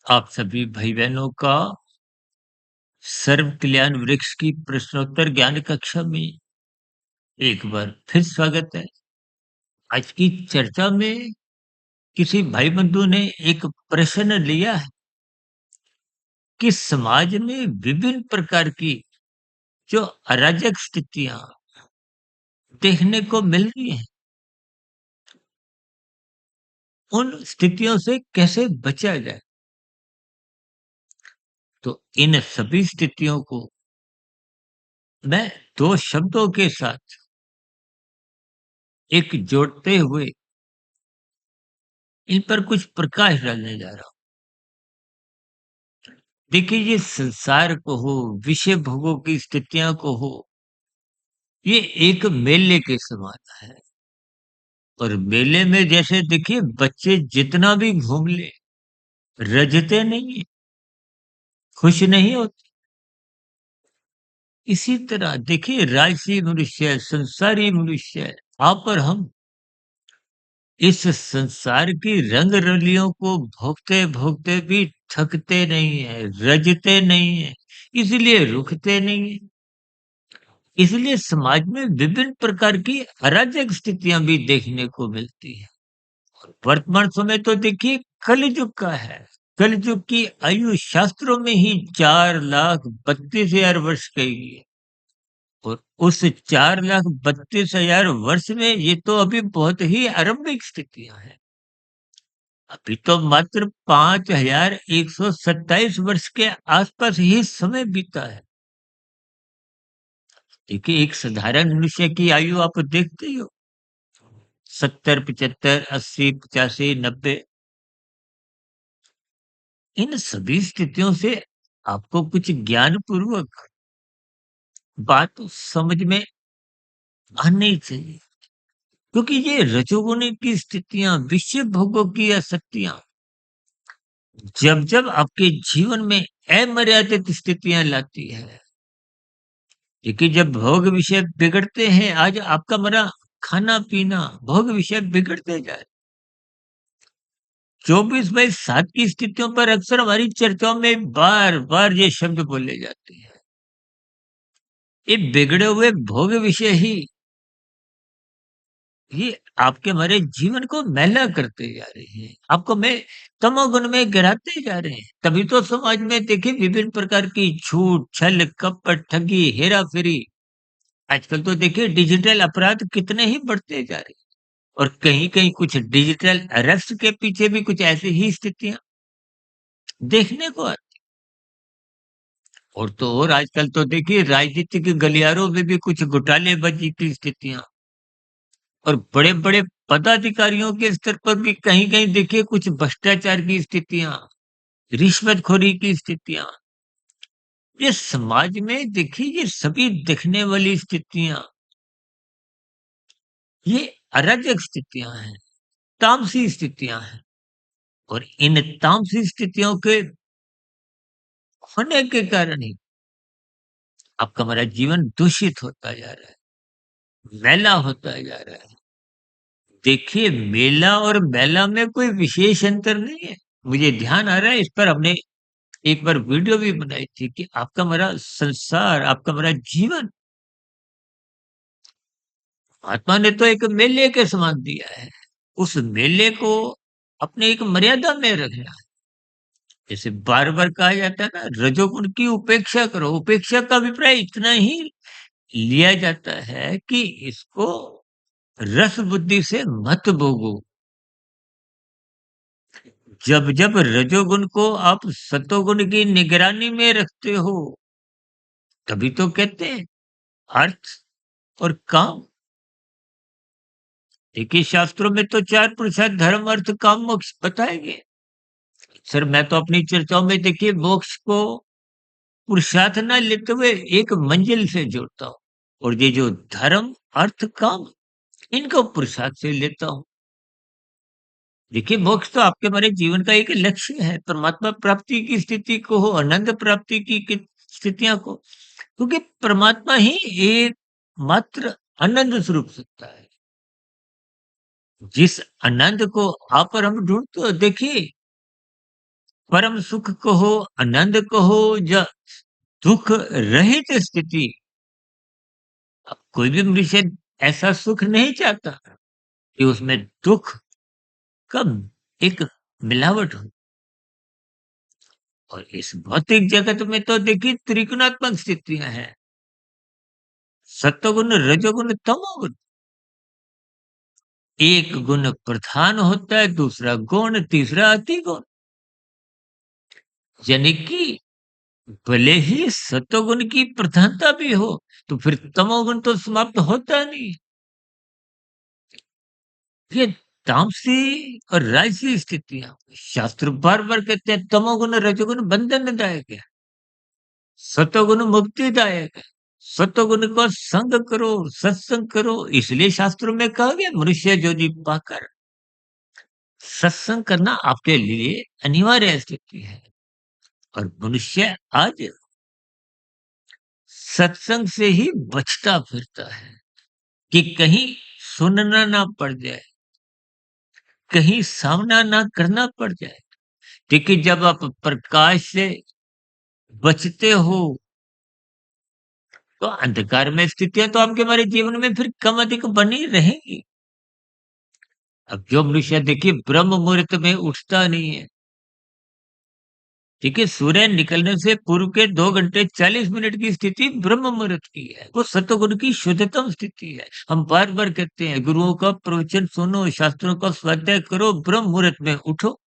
आप सभी भाई-बहनों का सर्व कल्याण वृक्ष की प्रश्नोत्तर ज्ञान कक्षा में एक बार फिर स्वागत है। आज की चर्चा में किसी भाई बंधु ने एक प्रश्न लिया है कि समाज में विभिन्न प्रकार की जो अराजक स्थितियां देखने को मिल रही हैं, उन स्थितियों से कैसे बचा जाए। तो इन सभी स्थितियों को मैं दो शब्दों के साथ एक जोड़ते हुए इन पर कुछ प्रकाश डालने जा रहा हूं। देखिए, ये संसार को हो, विषय भोगों की स्थितियां को हो, ये एक मेले के समान है। और मेले में जैसे देखिए, बच्चे जितना भी घूम ले, रजते नहीं है, खुश नहीं होते। इसी तरह देखिए, राजसी मनुष्य, संसारी मनुष्य, आप और हम इस संसार की रंग रलियों को भोगते भोगते भी थकते नहीं है, रजते नहीं है, इसलिए रुकते नहीं है। इसलिए समाज में विभिन्न प्रकार की अराजक स्थितियां भी देखने को मिलती है। और वर्तमान समय तो देखिए, कलयुग का है। कलयुग की आयु शास्त्रों में ही 4,32,000 वर्ष कही गई है। और उस 4,32,000 वर्ष में ये तो अभी बहुत ही आरंभिक स्थितियां हैं। अभी तो मात्र 5,127 वर्ष के आसपास ही समय बीता है। देखिए, एक साधारण मनुष्य की आयु आप देखते ही हो, 70, 75, 80, 85, 90। इन सभी स्थितियों से आपको कुछ ज्ञान पूर्वक बात समझ में आनी चाहिए, क्योंकि ये रजोगुण की स्थितियां, विषय भोगों की आसक्तियां जब जब आपके जीवन में अमर्यादित स्थितियां लाती है। देखिए, जब भोग विषय बिगड़ते हैं, आज आपका मेरा खाना पीना भोग विषय बिगड़ते जाए। 24/7 की स्थितियों पर अक्सर हमारी चर्चाओं में बार बार ये शब्द बोले जाते हैं। ये बिगड़े हुए भोग विषय ही ये आपके हमारे जीवन को मैला करते जा रहे हैं, आपको मैं तमोगुण में गिराते जा रहे हैं। तभी तो समाज में देखिए, विभिन्न प्रकार की झूठ, छल, कपट, ठगी, हेरा फेरी, आजकल तो देखिए डिजिटल अपराध कितने ही बढ़ते जा रहे हैं। और कहीं कहीं कुछ डिजिटल अरेस्ट के पीछे भी कुछ ऐसी ही स्थितियां देखने को आती। और तो और आजकल तो देखिए, राजनीतिक गलियारों में भी कुछ घोटालेबाजी की स्थितियां, और बड़े-बड़े पदाधिकारियों के स्तर पर भी कहीं-कहीं देखिए कुछ भ्रष्टाचार की स्थितियां, रिश्वतखोरी की स्थितियां। ये समाज में देखिए, ये सभी दिखने वाली स्थितियां, ये अराजक स्थितियां हैं, तामसी स्थितियां हैं। और इन तामसी स्थितियों के होने के कारण ही आपका हमारा जीवन दूषित होता जा रहा है, मैला होता जा रहा है। देखिए, मेला और मैला में कोई विशेष अंतर नहीं है। मुझे ध्यान आ रहा है, इस पर हमने एक बार वीडियो भी बनाई थी कि आपका मेरा संसार, आपका मेरा जीवन, महात्मा ने तो एक मेले के समान दिया है। उस मेले को अपने एक मर्यादा में रखना है। जैसे बार-बार कहा जाता है ना, रजोगुण की उपेक्षा करो। उपेक्षा का अभिप्राय इतना ही लिया जाता है कि इसको रस बुद्धि से मत भोगो। जब-जब रजोगुण को आप सतोगुण की निगरानी में रखते हो, तभी तो कहते हैं अर्थ और काम। देखिए, शास्त्रों में तो 4 पुरुषार्थ धर्म, अर्थ, काम, मोक्ष बताए गए। सर, मैं तो अपनी चर्चाओं में देखिए मोक्ष को पुरुषार्थ ना लेते हुए एक मंजिल से जोड़ता हूँ। और ये जो धर्म, अर्थ, काम, इनको पुरुषार्थ से लेता हूँ। देखिए, मोक्ष तो आपके हमारे जीवन का एक लक्ष्य है, परमात्मा प्राप्ति की स्थिति को हो, आनंद प्राप्ति की स्थितियां को, क्योंकि परमात्मा ही एक मात्र आनंद स्वरूप सकता है। जिस आनंद को आप और हम ढूंढते हो, देखिए परम सुख कहो, आनंद कहो या दुःख रहित स्थिति, अब कोई भी मनुष्य ऐसा सुख नहीं चाहता कि उसमें दुःख का एक मिलावट हो। और इस भौतिक जगत में तो देखिए त्रिगुणात्मक स्थितियाँ हैं, सत्वगुण, रजोगुण, तमोगुण। एक गुण प्रधान होता है, दूसरा गौण, तीसरा अतिगुण। यानी कि भले ही सत्वगुण की प्रधानता भी हो, तो फिर तमोगुण तो समाप्त होता नहीं। ये तामसी और राजसी स्थितियाँ, शास्त्र बार-बार कहते हैं तमोगुण, रजोगुण बंधनदायक है, सत्वगुण मुक्तिदायक है। सत्वगुण को संग करो, सत्संग करो, इसलिए शास्त्रों में कहा गया मनुष्य जो जी पाकर सत्संग करना आपके लिए अनिवार्य स्थिति है। और मनुष्य आज सत्संग से ही बचता फिरता है कि कहीं सुनना ना पड़ जाए, कहीं सामना ना करना पड़ जाए। देखिए जब आप प्रकाश से बचते हो, तो अंधकार में स्थितियाँ तो आपके हमारे जीवन में फिर कम अधिक बनी रहेंगी। अब जो मनुष्य देखिए ब्रह्म मुहूर्त में उठता नहीं है, ठीक है, सूर्य निकलने से पूर्व के 2 घंटे 40 मिनट की स्थिति ब्रह्म मुहूर्त की है। वो सतोगुण की शुद्धतम स्थिति है। हम बार-बार कहते हैं गुरुओं का प्रवचन सुनो, शास्त्रों का स्वाध्याय करो, ब्रह्म मुहूर्त में उठो।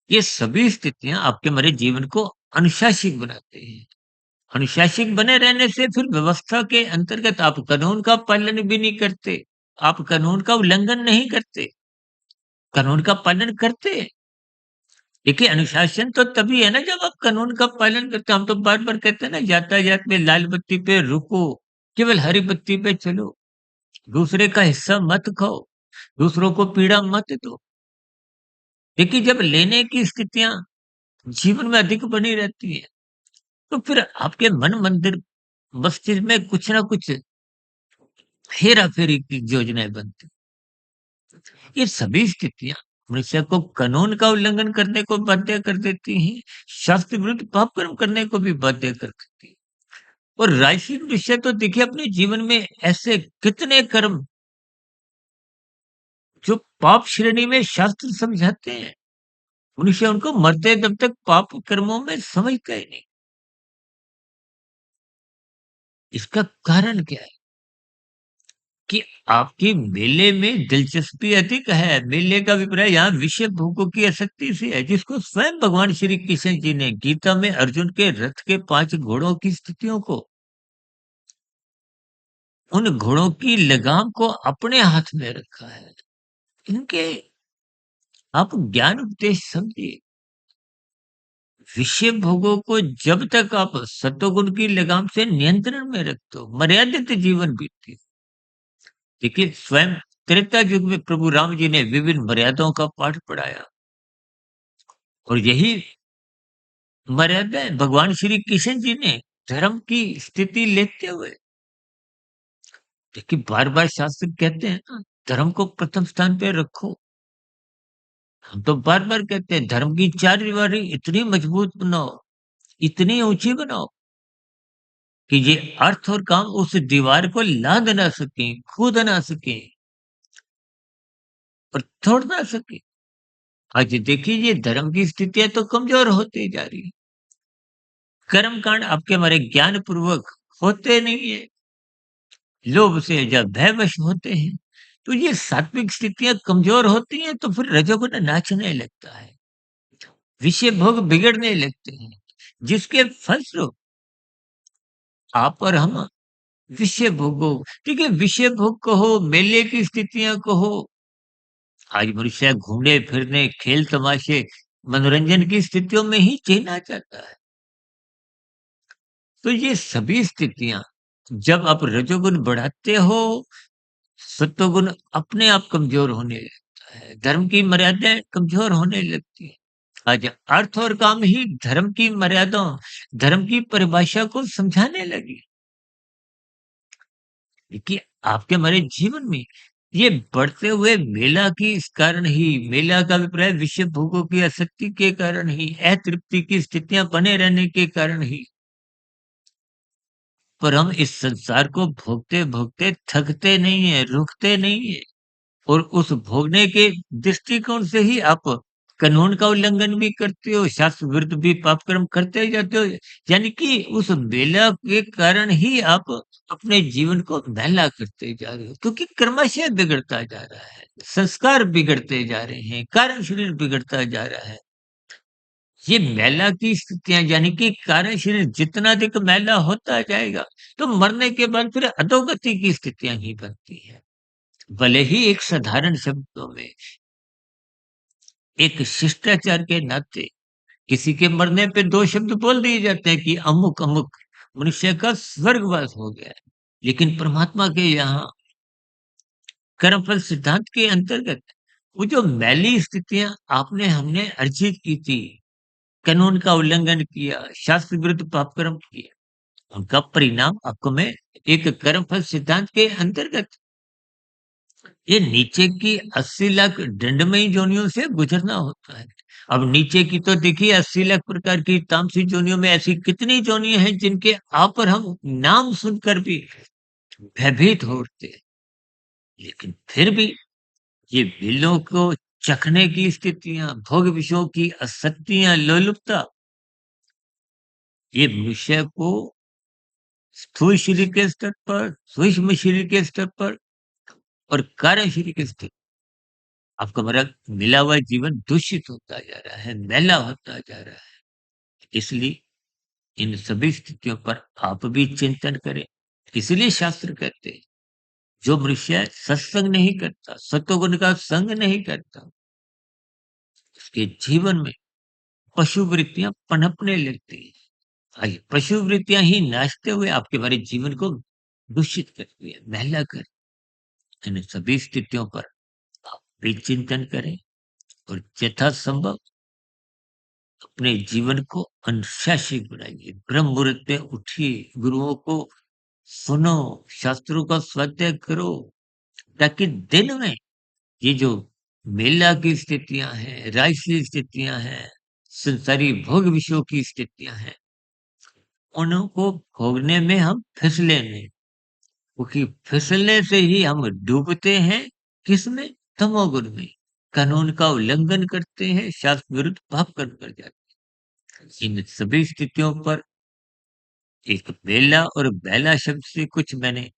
ये सभी स्थितियाँ आपके हमारे जीवन को अनुशासित बनाते हैं। अनुशासित बने रहने से फिर व्यवस्था के अंतर्गत आप कानून का पालन भी नहीं करते। आप कानून का उल्लंघन नहीं करते, कानून का पालन करते हैं। देखिए, अनुशासन तो तभी है ना जब आप कानून का पालन करते हैं। हम तो बार-बार कहते हैं ना यातायात में लाल बत्ती पे रुको, केवल हरी बत्ती पे चलो, दूसरे का हिस्सा मत खाओ, दूसरों को पीड़ा मत दो। देखिए, जब लेने की स्थितियाँ जीवन में अधिक बनी रहती है, तो फिर आपके मन मंदिर मस्तिष्क में कुछ ना कुछ हेरा-फेरी की योजनाएँ बनती। ये सभी स्थितियाँ मनुष्य को कानून का उल्लंघन करने को बाध्य कर देती हैं, शास्त्र विरुद्ध पाप कर्म करने को भी बाध्य कर देती हैं। और राशि मनुष्य तो देखिए अपने जीवन में ऐसे कितने कर्म जो पाप श्रेणी में शास्त्र समझाते हैं, मनुष्य उनको मरते दम तक पाप कर्मों में समझता ही नहीं। इसका कारण क्या है? कि आपकी मेले में दिलचस्पी अधिक है। मेले का अभिप्राय यहाँ विषय भोगों की आसक्ति से है, जिसको स्वयं भगवान श्री कृष्ण जी ने गीता में अर्जुन के रथ के 5 घोड़ों की स्थितियों को, उन घोड़ों की लगाम को अपने हाथ में रखा है। इनके आप ज्ञान उपदेश समझिए। विषय भोगों को जब तक आप सत्वगुण की लगाम से नियंत्रण में रखते हो, मर्यादित जीवन बीतती है। देखिए स्वयं त्रेता युग में प्रभु राम जी ने विभिन्न मर्यादाओं का पाठ पढ़ाया और यही मर्यादाएं भगवान श्री कृष्ण जी ने धर्म की स्थिति लेते हुए, देखिए बार-बार शास्त्र कहते हैं ना, धर्म को प्रथम स्थान पे रखो। हम तो बार-बार कहते हैं धर्म की चारदीवारी इतनी मजबूत बनाओ, इतनी ऊंची बनाओ कि ये अर्थ और काम उस दीवार को लाँघ ना सकें, कूद ना सकें और तोड़ ना सकें। आज देखिए ये धर्म की स्थितियाँ तो कमज़ोर होती जा रही है। कर्म कांड आपके हमारे ज्ञान पूर्वक होते नहीं है, लोभ से जब भयवश होते हैं, तो ये सात्विक स्थितियाँ कमज़ोर होती हैं तो फिर रजोगुण नाचने लगता है, विषय भोग बिगड़ने लगते हैं, जिसके फलस्वरूप आप और हम विषय भोगों, ठीक है, विषय भोग कहो, मेले की स्थितियाँ कहो, आज मनुष्य घूमने-फिरने, खेल-तमाशे, मनोरंजन की स्थितियों में ही जीना चाहता है। तो ये सभी स्थितियाँ जब आप रजोगुण बढ़ाते हो, सत्वगुण अपने आप कमज़ोर होने लगता है, धर्म की मर्यादाएँ कमज़ोर होने लगती हैं। आज अर्थ और काम ही धर्म की मर्यादाओं, धर्म की परिभाषा को समझाने लगी। देखिए, आपके हमारे जीवन में ये बढ़ते हुए मेला की इस कारण ही, मेला का अभिप्राय विषय भोगों की आसक्ति के कारण ही, अतृप्ति की स्थितियां बने रहने के कारण ही, पर हम इस संसार को भोगते भोगते थकते नहीं है, रुकते नहीं है। और उस भोगने के दृष्टिकोण से ही आप कानून का उल्लंघन भी करते हो, शास्त्र विरुद्ध भी पाप कर्म करते ही जाते हो। यानी कि उस बेला के कारण ही आप अपने जीवन को मैला करते जा रहे हो, क्योंकि क्रमशः बिगड़ता जा रहा है, संस्कार बिगड़ते जा रहे हैं, कारण शरीर बिगड़ता जा रहा है। ये मैला की स्थितियाँ, यानी कि कारण शरीर जितना अधिक मैला होता जाएगा, तो मरने के बाद फिर अधोगति की स्थितियाँ ही बनती हैं। भले ही एक साधारण शब्दों में, एक शिष्टाचार के नाते किसी के मरने पे 2 शब्द बोल दिए जाते हैं कि अमुक-अमुक मनुष्य का स्वर्गवास हो गया है। लेकिन परमात्मा के यहाँ कर्मफल सिद्धांत के अंतर्गत वो जो मैली स्थितियाँ आपने हमने अर्जित की थी, कानून का उल्लंघन किया, शास्त्र विरुद्ध पाप कर्म किए, उनका परिणाम आपको मैं एक कर्मफल सिद्धांत के अंतर्गत ये नीचे की 80 लाख दंडमयी योनियों से गुजरना होता है। अब नीचे की तो देखिए 80 लाख प्रकार की तामसिक योनियों में ऐसी कितनी योनियाँ हैं जिनके आ पर हम नाम सुनकर भी भयभीत हो उठते हैं। लेकिन फिर भी ये बिलों को चखने की स्थितियाँ, भोग विषयों की आसक्तियाँ, लोलुपता, ये मनुष्य को स्थूल शरीर के स्तर पर, सूक्ष्म शरीर के स्तर पर और कार्य शरीर के स्तर, आपका हमारा मिला हुआ जीवन दूषित होता जा रहा है, मैला होता जा रहा है। इसलिए इन सभी स्थितियों पर आप भी चिंतन करें। इसलिए शास्त्र कहते हैं, जो मनुष्य सत्संग नहीं करता, सत्वगुण का संग नहीं करता, उसके जीवन में पशु वृत्तियां पनपने लगती हैं। आइए, पशु वृत्तियां ही नाचते हुए आपके हमारे जीवन को दूषित करती है, मैला कर। इन सभी स्थितियों पर आप भी चिंतन करें और यथासंभव अपने जीवन को अनुशासित बनाइए। ब्रह्म मुहूर्त में उठिए, गुरुओं को सुनो, शास्त्रों का स्वाध्याय करो, ताकि दिन में ये जो मेला की स्थितियाँ हैं, राजसी स्थितियाँ हैं, संसारी भोग विषयों की स्थितियाँ हैं, उनको भोगने में हम फिसले नहीं। क्योंकि फिसलने से ही हम डूबते हैं, किसमें? तमोगुण में। कानून का उल्लंघन करते हैं, शास्त्र विरुद्ध पाप कर्म कर जाते हैं। इन सभी स्थितियों पर एक बेला और बैला शब्द से कुछ मैंने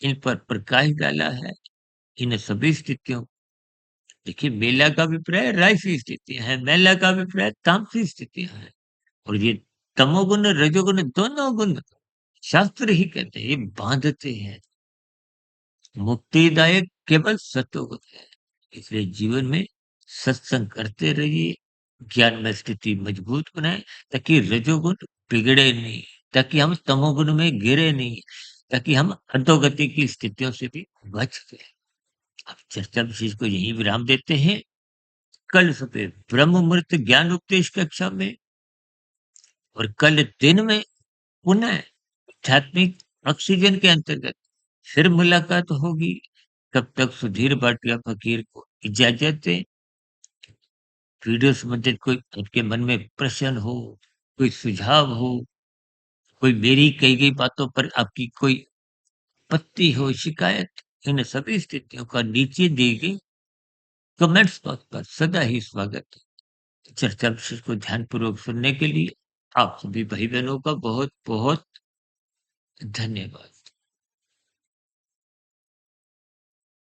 इन पर प्रकाश डाला है। इन सभी स्थितियों, देखिए, मेला का अभिप्राय राजसी स्थितियाँ हैं, मैला का अभिप्राय तामसी स्थितियाँ हैं। और ये तमोगुण, रजोगुण दोनों गुण शास्त्र ही कहते हैं, ये बांधते हैं। मुक्तिदायक केवल सत्वगुण है। इसलिए जीवन में सत्संग करते रहिए, ज्ञान में स्थिति मजबूत बनाएँ, ताकि रजोगुण बिगड़े नहीं, ताकि हम तमोगुण में गिरे नहीं, ताकि हम अधोगति की स्थितियों से भी बच गए। अब चर्चा विशेष को यहीं विराम देते हैं। कल सुबह ब्रह्म मुहूर्त ज्ञान उपदेश कक्षा में और कल दिन में पुनः आध्यात्मिक ऑक्सीजन के अंतर्गत फिर मुलाकात होगी। तब तक सुधीर भाटिया फकीर को इजाजत दें। वीडियो संबंधित कोई आपके मन में प्रश्न हो, कोई सुझाव हो, कोई मेरी कही गई बातों पर आपकी कोई आपत्ति हो, शिकायत, इन सभी स्थितियों का नीचे दी गई कमेंट्स बॉक्स पर सदा ही स्वागत है। चर्चा विषय को ध्यानपूर्वक सुनने के लिए आप सभी भाई बहनों का बहुत बहुत धन्यवाद।